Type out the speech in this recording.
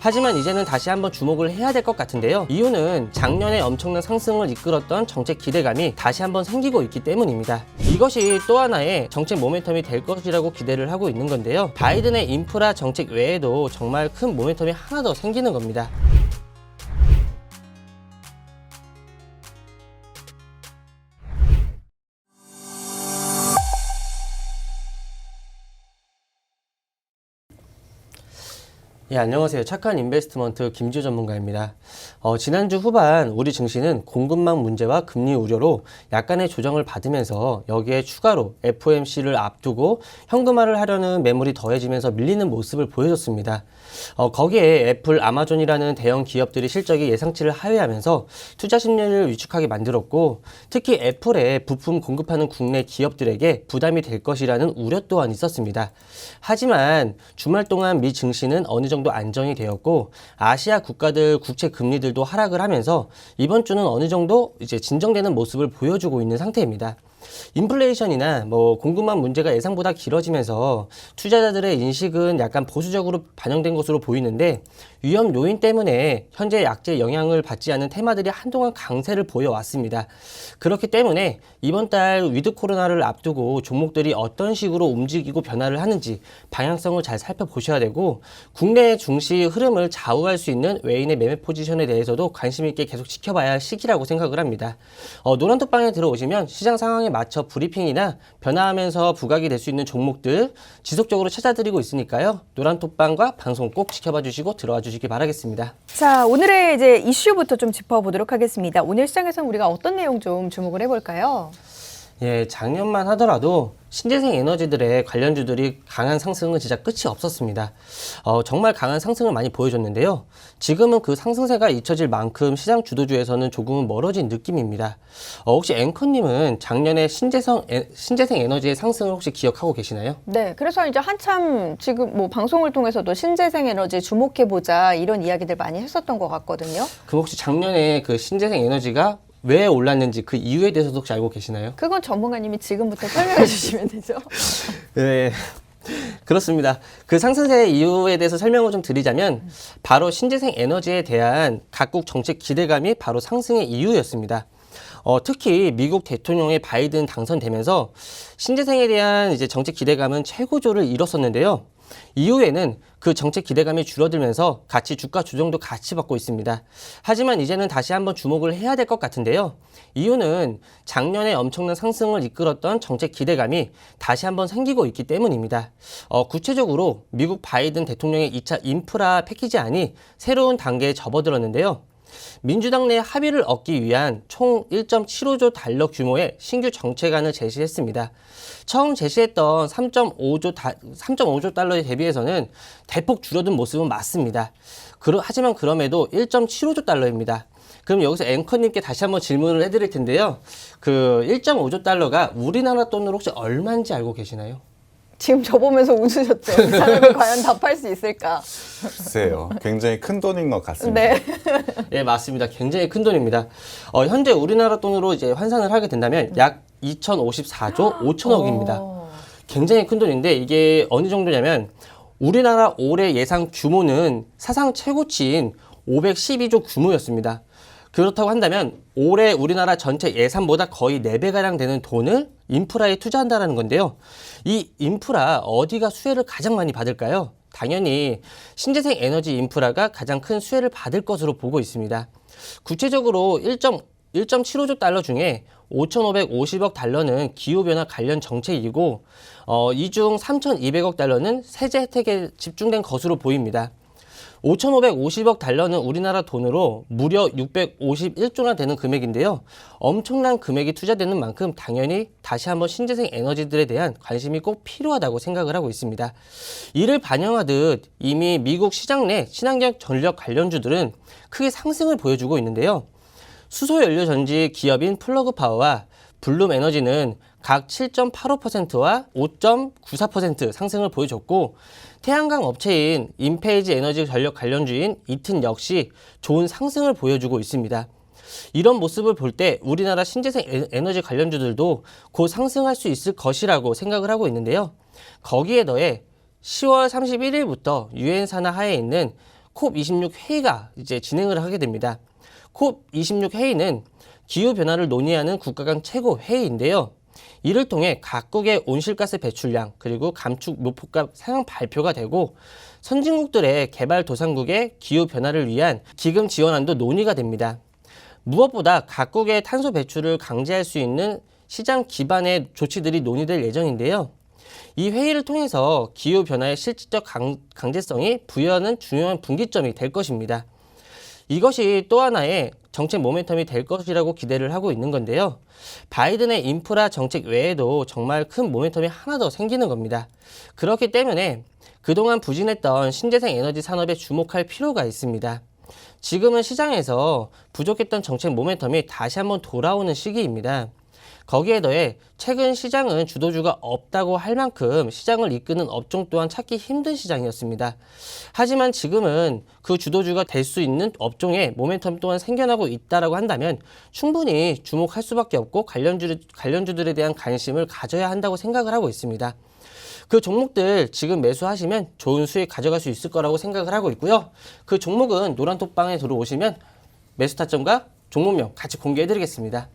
하지만 이제는 다시 한번 주목을 해야 될 것 같은데요. 이유는 작년에 엄청난 상승을 이끌었던 정책 기대감이 다시 한번 생기고 있기 때문입니다. 이것이 또 하나의 정책 모멘텀이 될 것이라고 기대를 하고 있는 건데요. 바이든의 인프라 정책 외에도 정말 큰 모멘텀이 하나 더 생기는 겁니다. 예, 안녕하세요. 착한 인베스트먼트 김지호 전문가입니다. 지난주 후반 우리 증시는 공급망 문제와 금리 우려로 약간의 조정을 받으면서 여기에 추가로 FOMC를 앞두고 현금화를 하려는 매물이 더해지면서 밀리는 모습을 보여줬습니다. 거기에 애플, 아마존이라는 대형 기업들이 실적이 예상치를 하회하면서 투자 심리를 위축하게 만들었고, 특히 애플에 부품 공급하는 국내 기업들에게 부담이 될 것이라는 우려 또한 있었습니다. 하지만 주말 동안 미 증시는 어느 정도 안정이 되었고, 아시아 국가들 국채 금리들도 하락을 하면서 이번 주는 어느 정도 이제 진정되는 모습을 보여주고 있는 상태입니다. 인플레이션이나 공급망 문제가 예상보다 길어지면서 투자자들의 인식은 약간 보수적으로 반영된 것으로 보이는데, 위험 요인 때문에 현재 약재 영향을 받지 않은 테마들이 한동안 강세를 보여왔습니다. 그렇기 때문에 이번 달 위드 코로나를 앞두고 종목들이 어떤 식으로 움직이고 변화를 하는지 방향성을 잘 살펴보셔야 되고, 국내 증시 흐름을 좌우할 수 있는 외인의 매매 포지션에 대해서도 관심 있게 계속 지켜봐야 할 시기라고 생각을 합니다. 노란톡방에 들어오시면 시장 상황에 맞춰 브리핑이나 변화하면서 부각이 될 수 있는 종목들 지속적으로 찾아드리고 있으니까요. 노란톡방과 방송 꼭 지켜봐 주시고 들어와 주시기 바라겠습니다. 자, 오늘의 이제 이슈부터 좀 짚어보도록 하겠습니다. 오늘 시장에서는 우리가 어떤 내용 좀 주목을 해볼까요? 예, 작년만 하더라도 신재생 에너지들의 관련주들이 강한 상승은 진짜 끝이 없었습니다. 정말 강한 상승을 많이 보여줬는데요. 지금은 그 상승세가 잊혀질 만큼 시장 주도주에서는 조금은 멀어진 느낌입니다. 혹시 앵커님은 작년에 신재생 에너지의 상승을 혹시 기억하고 계시나요? 네, 그래서 이제 한참 지금 방송을 통해서도 신재생 에너지 주목해보자 이런 이야기들 많이 했었던 것 같거든요. 그럼 혹시 작년에 그 신재생 에너지가 왜 올랐는지 그 이유에 대해서도 혹시 알고 계시나요? 그건 전문가님이 지금부터 설명해 주시면 되죠. 네, 그렇습니다. 그 상승세 이유에 대해서 설명을 좀 드리자면, 바로 신재생 에너지에 대한 각국 정책 기대감이 바로 상승의 이유였습니다. 특히 미국 대통령의 바이든 당선되면서 신재생에 대한 이제 정책 기대감은 최고조를 이뤘었는데요. 이후에는 그 정책 기대감이 줄어들면서 같이 주가 조정도 같이 받고 있습니다. 하지만 이제는 다시 한번 주목을 해야 될 것 같은데요. 이유는 작년에 엄청난 상승을 이끌었던 정책 기대감이 다시 한번 생기고 있기 때문입니다. 구체적으로 미국 바이든 대통령의 2차 인프라 패키지안이 새로운 단계에 접어들었는데요. 민주당 내 합의를 얻기 위한 총 1.75조 달러 규모의 신규 정책안을 제시했습니다. 처음 제시했던 3.5조 달러에 대비해서는 대폭 줄어든 모습은 맞습니다. 하지만 그럼에도 1.75조 달러입니다. 그럼 여기서 앵커님께 다시 한번 질문을 해드릴 텐데요. 그 1.5조 달러가 우리나라 돈으로 혹시 얼마인지 알고 계시나요? 지금 저 보면서 웃으셨죠? 이 사람이 과연 답할 수 있을까? 글쎄요. 굉장히 큰 돈인 것 같습니다. 네. 예, 맞습니다. 굉장히 큰 돈입니다. 현재 우리나라 돈으로 이제 환산을 하게 된다면 약 2,054조 5천억입니다. 굉장히 큰 돈인데, 이게 어느 정도냐면 우리나라 올해 예상 규모는 사상 최고치인 512조 규모였습니다. 그렇다고 한다면 올해 우리나라 전체 예산보다 거의 4배가량 되는 돈을 인프라에 투자한다는 건데요. 이 인프라 어디가 수혜를 가장 많이 받을까요? 당연히 신재생 에너지 인프라가 가장 큰 수혜를 받을 것으로 보고 있습니다. 구체적으로 1.75조 달러 중에 5,550억 달러는 기후변화 관련 정책이고, 이 중 3,200억 달러는 세제 혜택에 집중된 것으로 보입니다. 5,550억 달러는 우리나라 돈으로 무려 651조나 되는 금액인데요. 엄청난 금액이 투자되는 만큼 당연히 다시 한번 신재생 에너지들에 대한 관심이 꼭 필요하다고 생각을 하고 있습니다. 이를 반영하듯 이미 미국 시장 내 친환경 전력 관련주들은 크게 상승을 보여주고 있는데요. 수소연료 전지 기업인 플러그파워와 블룸에너지는 각 7.85%와 5.94% 상승을 보여줬고, 태양광 업체인 인페이지 에너지 전력 관련주인 이튼 역시 좋은 상승을 보여주고 있습니다. 이런 모습을 볼 때 우리나라 신재생 에너지 관련주들도 곧 상승할 수 있을 것이라고 생각을 하고 있는데요. 거기에 더해 10월 31일부터 유엔 산하 하에 있는 콥26 회의가 이제 진행을 하게 됩니다. 콥26 회의는 기후 변화를 논의하는 국가 간 최고 회의인데요. 이를 통해 각국의 온실가스 배출량 그리고 감축 묘폭값 상향 발표가 되고 선진국들의 개발도상국의 기후 변화를 위한 기금 지원안도 논의가 됩니다. 무엇보다 각국의 탄소 배출을 강제할 수 있는 시장 기반의 조치들이 논의될 예정인데요. 이 회의를 통해서 기후 변화의 실질적 강제성이 부여하는 중요한 분기점이 될 것입니다. 이것이 또 하나의 정책 모멘텀이 될 것이라고 기대를 하고 있는 건데요. 바이든의 인프라 정책 외에도 정말 큰 모멘텀이 하나 더 생기는 겁니다. 그렇기 때문에 그동안 부진했던 신재생 에너지 산업에 주목할 필요가 있습니다. 지금은 시장에서 부족했던 정책 모멘텀이 다시 한번 돌아오는 시기입니다. 거기에 더해 최근 시장은 주도주가 없다고 할 만큼 시장을 이끄는 업종 또한 찾기 힘든 시장이었습니다. 하지만 지금은 그 주도주가 될 수 있는 업종에 모멘텀 또한 생겨나고 있다고 한다면 충분히 주목할 수밖에 없고 관련주들에 대한 관심을 가져야 한다고 생각을 하고 있습니다. 그 종목들 지금 매수하시면 좋은 수익 가져갈 수 있을 거라고 생각을 하고 있고요. 그 종목은 노란톡방에 들어오시면 매수 타점과 종목명 같이 공개해 드리겠습니다.